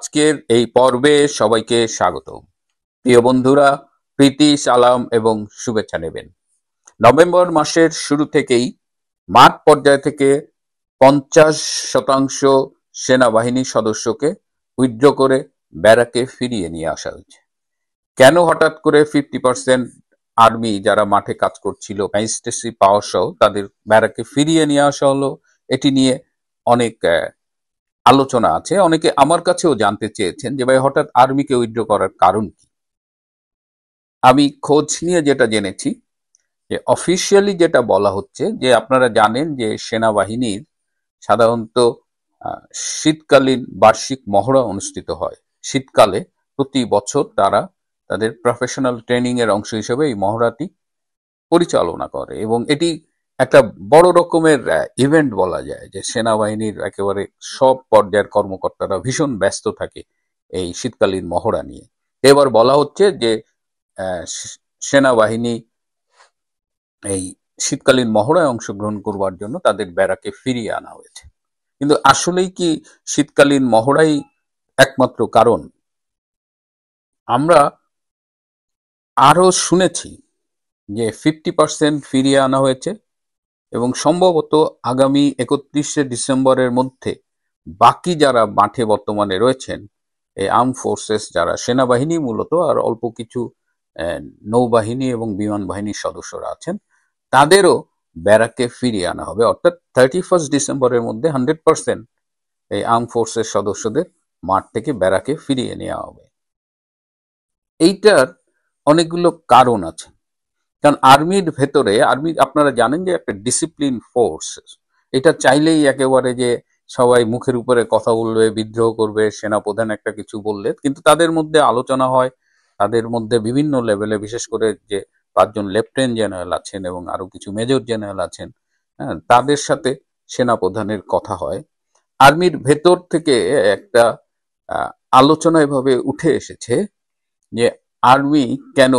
আজকের এই পর্বে সবাইকে স্বাগত। প্রিয় বন্ধুরা, প্রীতি, সালাম এবং শুভেচ্ছা নেবেন। নভেম্বর মাসের শুরু থেকেই মাঠ পর্যায় থেকে 50% সেনাবাহিনী সদস্যকে উইথড্র করে ব্যারাকে ফিরিয়ে নিয়ে আসা হয়েছে। কেন হঠাৎ করে 50% আর্মি যারা মাঠে কাজ করছিল ম্যাজিস্ট্রেসি পাওয়ার সহ তাদের ব্যারাকে ফিরিয়ে নিয়ে আসা হলো, এটি নিয়ে অনেক আলোচনা আছে। অনেকে আমার কাছেও জানতে চেয়েছেন যে ভাই হঠাৎ আর্মিকে উইথড্র করার কারণ কি। আমি খোঁজ নিয়ে যেটা জেনেছি যে অফিসিয়ালি যেটা বলা হচ্ছে যে আপনারা জানেন যে সেনাবাহিনীর সাধারণত শীতকালীন বার্ষিক মহড়া অনুষ্ঠিত হয়। শীতকালে প্রতি বছর তারা তাদের প্রফেশনাল ট্রেনিং এর অংশ হিসেবে এই মহড়াটি পরিচালনা করে এবং এটি একটা বড় রকমের ইভেন্ট বলা যায়, যে সেনাবাহিনীর একেবারে সব পর্যায়ের কর্মকর্তারা ভীষণ ব্যস্ত থাকে এই শীতকালীন মহড়া নিয়ে। এবার বলা হচ্ছে যে সেনাবাহিনী এই শীতকালীন মহড়ায় অংশগ্রহণ করবার জন্য তাদের ব্যারাকে ফিরিয়ে আনা হয়েছে। কিন্তু আসলেই কি শীতকালীন মহড়াই একমাত্র কারণ? আমরা আরো শুনেছি যে 50% ফিরিয়ে আনা হয়েছে এবং সম্ভবত আগামী 31শে ডিসেম্বরের মধ্যে বাকি যারা মাঠে বর্তমানে রয়েছেন, এই আর্ম ফোর্সেস যারা সেনাবাহিনী মূলত আর অল্প কিছু নৌবাহিনী এবং বিমান বাহিনীর সদস্যরা আছেন, তাদেরও ব্যারাকে ফিরিয়ে আনা হবে। অর্থাৎ 31 ডিসেম্বরের মধ্যে 100% এই আর্ম ফোর্সের সদস্যদের মাঠ থেকে ব্যারাকে ফিরিয়ে নেওয়া হবে। এইটার অনেকগুলো কারণ আছে। কারণ আর্মির ভেতরে, আর্মি আপনারা জানেন যে একটা ডিসিপ্লিন ফোর্স, এটা চাইলেই একেবারে যে সবাই মুখের উপরে কথা বলবে, বিদ্রোহ করবে, সেনাপ্রধান একটা কিছু বললে, কিন্তু তাদের মধ্যে আলোচনা হয়, তাদের মধ্যে বিভিন্ন লেভেলে, বিশেষ করে যে 5জন লেফটেন্যান্ট জেনারেল আছেন এবং আরো কিছু মেজর জেনারেল আছেন, হ্যাঁ, তাদের সাথে সেনাপ্রধানের কথা হয়। আর্মির ভেতর থেকে একটা আলোচনা এভাবে উঠে এসেছে যে আর্মি কেন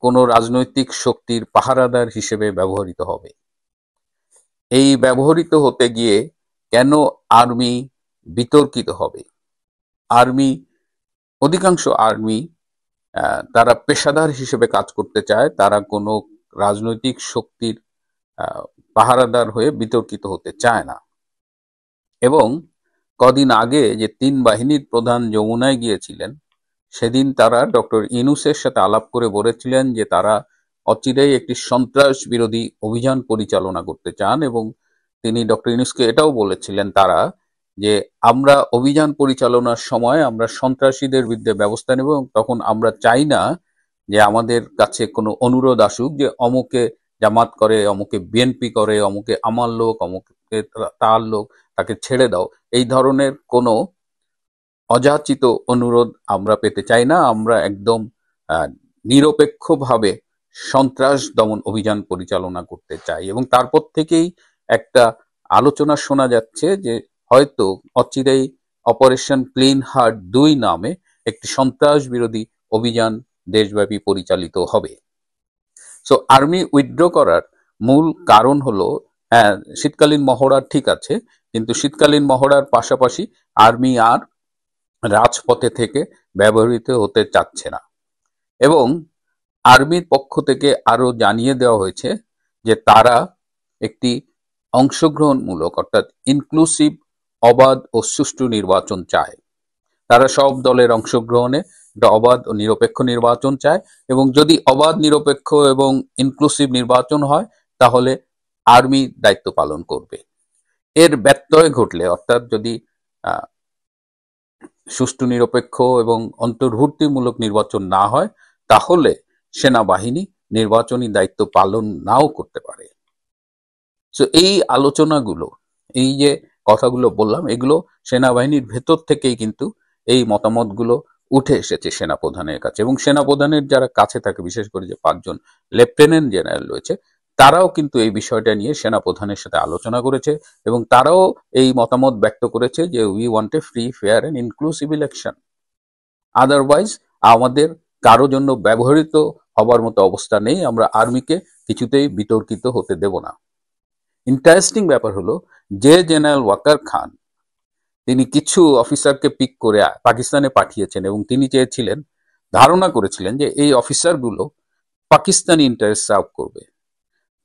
কোনো রাজনৈতিক শক্তির পাহারাদার হিসেবে ব্যবহৃত হবে। এই ব্যবহৃত হতে গিয়ে কেন আর্মি বিতর্কিত হবে। আর্মি, অধিকাংশ আর্মি তারা পেশাদার হিসেবে কাজ করতে চায়, তারা কোনো রাজনৈতিক শক্তির পাহারাদার হয়ে বিতর্কিত হতে চায় না। এবং কদিন আগে যে 3 বাহিনীর প্রধান যমুনায় গিয়েছিলেন, সেদিন তারা ডক্টর ইউনূসের সাথে আলাপ করে বলেছিলেন যে তারা অচিরেই একটি সন্ত্রাস বিরোধী অভিযান পরিচালনা করতে চান এবং তিনি ডক্টর ইউনূসকে এটাও বলেছিলেন তারা যে আমরা অভিযান পরিচালনার সময় আমরা সন্ত্রাসীদের বিরুদ্ধে ব্যবস্থা নেব এবং তখন আমরা চাই না যে আমাদের কাছে কোনো অনুরোধ আসুক যে অমুকে জামাত করে, অমুকে বিএনপি করে, অমুকে আমার লোক, অমুকে তার লোক, তাকে ছেড়ে দাও। এই ধরনের কোনো অযাচিত অনুরোধ আমরা পেতে চাই না। আমরা একদম নিরপেক্ষভাবে সন্ত্রাস দমন অভিযান পরিচালনা করতে চাই। এবং তারপর থেকেই একটা আলোচনা শোনা যাচ্ছে যে হয়তো অচিরেই অপারেশন ক্লিন হার্ট 2 নামে একটি সন্ত্রাস বিরোধী অভিযান দেশব্যাপী পরিচালিত হবে। সো আর্মি উইথড্র করার মূল কারণ হলো, হ্যাঁ, শীতকালীন মহড়া ঠিক আছে, কিন্তু শীতকালীন মহড়ার পাশাপাশি আর্মি আর রাজপথে থেকে ব্যবহৃত হতে চাচ্ছে না। এবং আর্মির পক্ষ থেকে আরো জানিয়ে দেওয়া হয়েছে যে তারা একটি অংশগ্রহণমূলক, অর্থাৎ ইনক্লুসিভ, অবাধ ও সুষ্ঠু নির্বাচন চায়। তারা সব দলের অংশগ্রহণে একটা অবাধ ও নিরপেক্ষ নির্বাচন চায় এবং যদি অবাধ, নিরপেক্ষ এবং ইনক্লুসিভ নির্বাচন হয় তাহলে আর্মি দায়িত্ব পালন করবে। এর ব্যত্যয় ঘটলে, অর্থাৎ যদি সুষ্ঠু, নিরপেক্ষ এবং অন্তর্ভুক্তিমূলক নির্বাচন না হয় তাহলে সেনাবাহিনী নির্বাচনী দায়িত্ব পালন নাও করতে পারে। সো এই আলোচনাগুলো, এই যে কথাগুলো বললাম, এগুলো সেনাবাহিনীর ভেতর থেকেই কিন্তু এই মতামতগুলো উঠে এসেছে সেনাপ্রধানের কাছে। এবং সেনাপ্রধানের যারা কাছে থাকে, বিশেষ করে যে 5জন লেফটেন্যান্ট জেনারেল রয়েছে, তারাও কিন্তু এই বিষয়টা নিয়ে সেনাপ্রধানের সাথে আলোচনা করেছে এবং তারাও এই মতামত ব্যক্ত করেছে যে we want a free, fair and inclusive election. Otherwise আমাদের কারো জন্য ব্যবহৃত হবার মতো অবস্থা নেই, আমরা আর্মিকে কিছুতেই বিতর্কিত হতে দেব না। ইন্টারেস্টিং ব্যাপার হলো যে জেনারেল ওয়াকার খান, তিনি কিছু অফিসারকে পিক করে পাকিস্তানে পাঠিয়েছেন এবং তিনি চেয়েছিলেন, ধারণা করেছিলেন যে এই অফিসারগুলো পাকিস্তানি ইন্টারেস্ট সার্ভ করবে।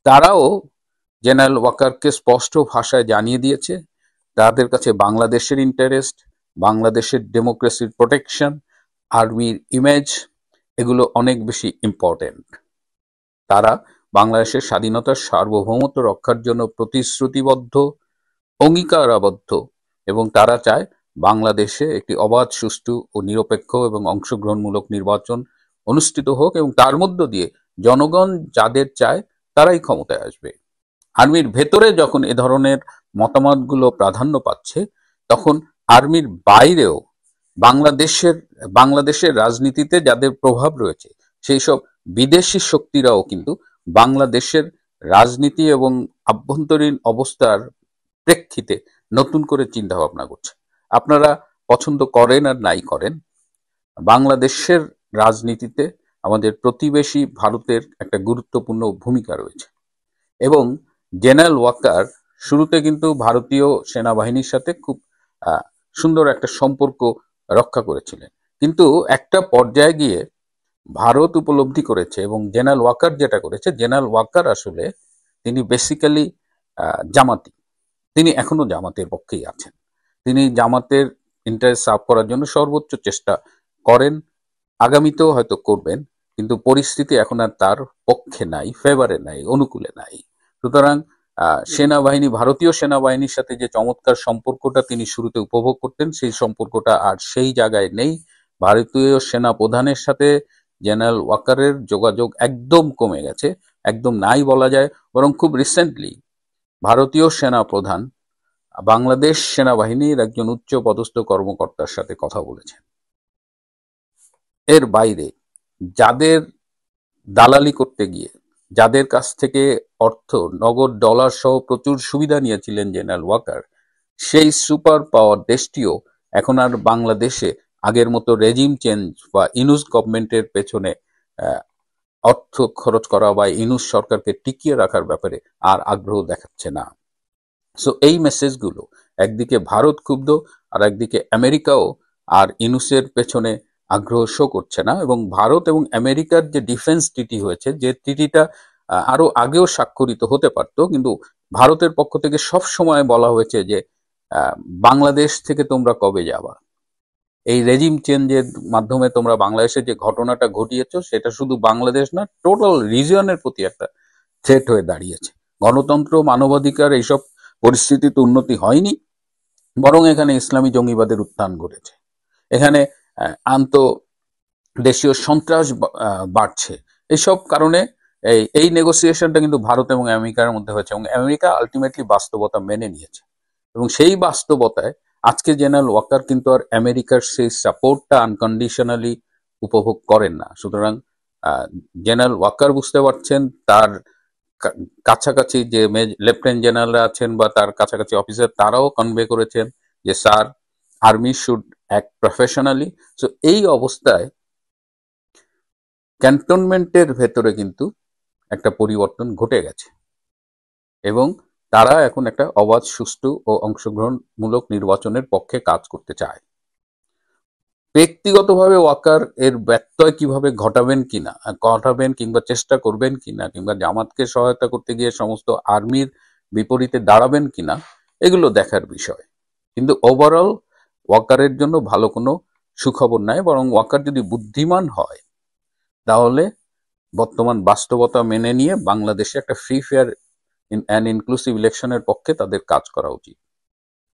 তারাও জেনারেল ওয়াকারকে স্পষ্ট ভাষায় জানিয়ে দিয়েছে তাদের কাছে বাংলাদেশের ইন্টারেস্ট, বাংলাদেশের ডেমোক্রেসির প্রোটেকশন, আর্মির ইমেজ এগুলো অনেক বেশি ইম্পর্টেন্ট। তারা বাংলাদেশের স্বাধীনতার সার্বভৌমত্ব রক্ষার জন্য প্রতিশ্রুতিবদ্ধ, অঙ্গীকারাবদ্ধ এবং তারা চায় বাংলাদেশে একটি অবাধ, সুষ্ঠু ও নিরপেক্ষ এবং অংশগ্রহণমূলক নির্বাচন অনুষ্ঠিত হোক এবং তার মধ্য দিয়ে জনগণ যাদের চায় তারাই ক্ষমতায় আসবে। আর্মির ভেতরে যখন এ ধরনের মতামতগুলো প্রাধান্য পাচ্ছে, তখন আর্মির বাইরেও বাংলাদেশের রাজনীতিতে যাদের প্রভাব রয়েছে সেই সব বিদেশি শক্তিরাও কিন্তু বাংলাদেশের রাজনীতি এবং আভ্যন্তরীণ অবস্থার প্রেক্ষিতে নতুন করে চিন্তা ভাবনা করছে। আপনারা পছন্দ করেন আর নাই করেন, বাংলাদেশের রাজনীতিতে আমাদের প্রতিবেশী ভারতের একটা গুরুত্বপূর্ণ ভূমিকা রয়েছে এবং জেনারেল ওয়াকার শুরুতে কিন্তু ভারতীয় সেনাবাহিনীর সাথে খুব সুন্দর একটা সম্পর্ক রক্ষা করেছিলেন, কিন্তু একটা পর্যায়ে গিয়ে ভারত উপলব্ধি করেছে এবং জেনারেল ওয়াকার যেটা করেছে, জেনারেল ওয়াকার আসলে তিনি বেসিক্যালি জামাতি, তিনি এখনো জামাতের পক্ষেই আছেন। তিনি জামাতের ইন্টারেস্ট সার্ভ করার জন্য সর্বোচ্চ চেষ্টা করেন, আগামীতেও হয়তো করবেন, কিন্তু পরিস্থিতি এখন আর তার পক্ষে নাই, ফেভারে নাই, অনুকূলে নাই। সুতরাং সেনাবাহিনী, ভারতীয় সেনাবাহিনীর সাথে যে চমৎকার সম্পর্কটা তিনি শুরুতে উপভোগ করতেন, সেই সম্পর্কটা আর সেই জায়গায় নেই। ভারতীয় সেনা প্রধানের সাথে জেনারেল ওয়াকারের যোগাযোগ একদম কমে গেছে, একদম নাই বলা যায়। বরং খুব রিসেন্টলি ভারতীয় সেনা প্রধান বাংলাদেশ সেনাবাহিনীর একজন উচ্চ পদস্থ কর্মকর্তার সাথে কথা বলেছেন। এর বাইরে যাদের দালালি করতে গিয়ে, যাদের কাছ থেকে অর্থ, নগদ ডলার সহ প্রচুর সুবিধা নিয়েছিলেন জেনারেল ওয়াকার, সেই সুপার পাওয়ার দেশটিও এখন আর বাংলাদেশে আগের মতো রেজিম চেঞ্জ বা ইনুস গভর্নমেন্টের পেছনে অর্থ খরচ করা বা ইনুস সরকারকে টিকিয়ে রাখার ব্যাপারে আর আগ্রহ দেখাচ্ছে না। সো এই মেসেজগুলো, একদিকে ভারত ক্ষুব্ধ আর একদিকে আমেরিকাও আর ইনুসের পেছনে আগ্রহ শো করছে না। এবং ভারত এবং আমেরিকার যে ডিফেন্স ট্রিটি হয়েছে, যে ট্রিটিটা আরো আগেও স্বাক্ষরিত হতে পারত, কিন্তু ভারতের পক্ষ থেকে সব সময় বলা হয়েছে যে বাংলাদেশ থেকে তোমরা কবে যাবা, এই রেজিম চেঞ্জের মাধ্যমে তোমরা বাংলাদেশে যে ঘটনাটা ঘটিয়েছো সেটা শুধু বাংলাদেশ না, টোটাল রিজিয়নের প্রতি একটা থ্রেট হয়ে দাঁড়িয়েছে। গণতন্ত্র, মানবাধিকার এইসব পরিস্থিতিতে উন্নতি হয়নি, বরং এখানে ইসলামী জঙ্গিবাদের উত্থান ঘটেছে, এখানে আন্তঃদেশীয় সন্ত্রাস বাড়ছে। এইসব কারণে এই নেগোসিয়েশনটা কিন্তু ভারত এবং আমেরিকার মধ্যে হয়েছে এবং আমেরিকা আলটিমেটলি বাস্তবতা মেনে নিয়েছে। এবং সেই বাস্তবতায় আজকে জেনারেল ওয়াকার কিন্তু আর আমেরিকার সেই সাপোর্টটা আনকন্ডিশনালি উপভোগ করেন না। সুতরাং জেনারেল ওয়াকার বুঝতে পারছেন তার কাছাকাছি যে লেফটেন্যান্ট জেনারেলরা আছেন বা তার কাছাকাছি অফিসার, তারাও কনভে করেছেন যে sir, army should act professionally. So এই অবস্থায় ক্যান্টনমেন্টের ভেতরে কিন্তু একটা পরিবর্তন ঘটে গেছে এবং তারা এখন একটা অবাধ, সুষ্ঠু ও অংশগ্রহণমূলক নির্বাচনের পক্ষে কাজ করতে চায়। ব্যক্তিগতভাবে ওয়াকার এর ব্যত্যয় কিভাবে ঘটাবেন কিংবা চেষ্টা করবেন কিনা, কিংবা জামাতকে সহায়তা করতে গিয়ে সমস্ত আর্মির বিপরীতে দাঁড়াবেন কিনা, এগুলো দেখার বিষয়। কিন্তু ওভারঅল ওয়াকারের জন্য ভালো কোনো সুখবর নাই, বরং ওয়াকার যদি বুদ্ধিমান হয় তাহলে বর্তমান বাস্তবতা মেনে নিয়ে বাংলাদেশে একটা ফ্রি, ফেয়ার অ্যান্ড ইনক্লুসিভ ইলেকশনের পক্ষে তাদের কাজ করা উচিত।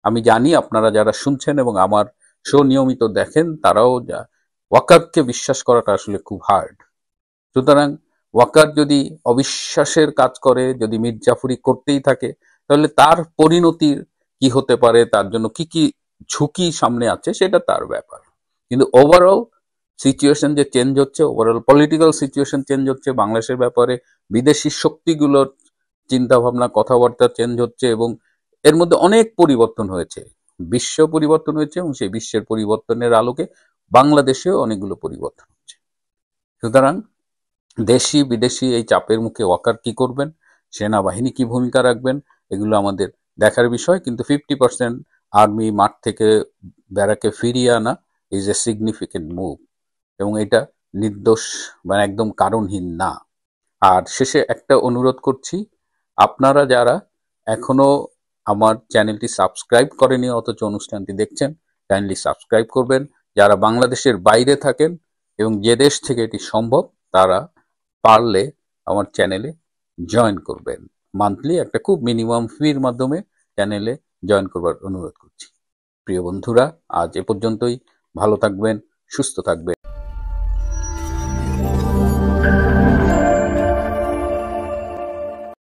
আমি জানি আপনারা যারা শুনছেন এবং আমার শো নিয়মিত দেখেন, তারাও ওয়াকারকে বিশ্বাস করাটা আসলে খুব হার্ড। সুতরাং ওয়াকার যদি অবিশ্বাসের কাজ করে, যদি মির্জাফরি করতেই থাকে, তাহলে তার পরিণতির কি হতে পারে, তার জন্য কি কি ঝুঁকি সামনে আছে, সেটা তার ব্যাপার। কিন্তু ওভারঅল সিচুয়েশন যে চেঞ্জ হচ্ছে, ওভারঅল পলিটিক্যাল সিচুয়েশন চেঞ্জ হচ্ছে, বাংলাদেশের ব্যাপারে বিদেশি শক্তিগুলোর চিন্তা ভাবনা, কথাবার্তা চেঞ্জ হচ্ছে এবং এর মধ্যে অনেক পরিবর্তন হয়েছে, বিশ্ব পরিবর্তন হয়েছে এবং সেই বিশ্বের পরিবর্তনের আলোকে বাংলাদেশেও অনেকগুলো পরিবর্তন হচ্ছে। সুতরাং দেশি বিদেশি এই চাপের মুখে ওয়াকার কি করবেন, সেনাবাহিনী কি ভূমিকা রাখবেন, এগুলো আমাদের দেখার বিষয়। কিন্তু 50% আর্মি মাঠ থেকে ব্যারাকে ফিরিয়ে আনা ইজ এ সিগনিফিকেন্ট মুভ, এবং এটা নির্দোষ মানে একদম কারণহীন না। আর শেষে একটা অনুরোধ করছি, আপনারা যারা এখনো আমার চ্যানেলটি সাবস্ক্রাইব করেনি অথচ অনুষ্ঠানটি দেখছেন, কাইন্ডলি সাবস্ক্রাইব করবেন। যারা বাংলাদেশের বাইরে থাকেন এবং যে দেশ থেকে এটি সম্ভব, তারা পারলে আমার চ্যানেলে জয়েন করবেন। মান্থলি একটা খুব মিনিমাম ফির মাধ্যমে চ্যানেলে জয়েন করবার অনুরোধ করছি। প্রিয় বন্ধুরা, আজ এ পর্যন্তই। ভালো থাকবেন, সুস্থ থাকবেন।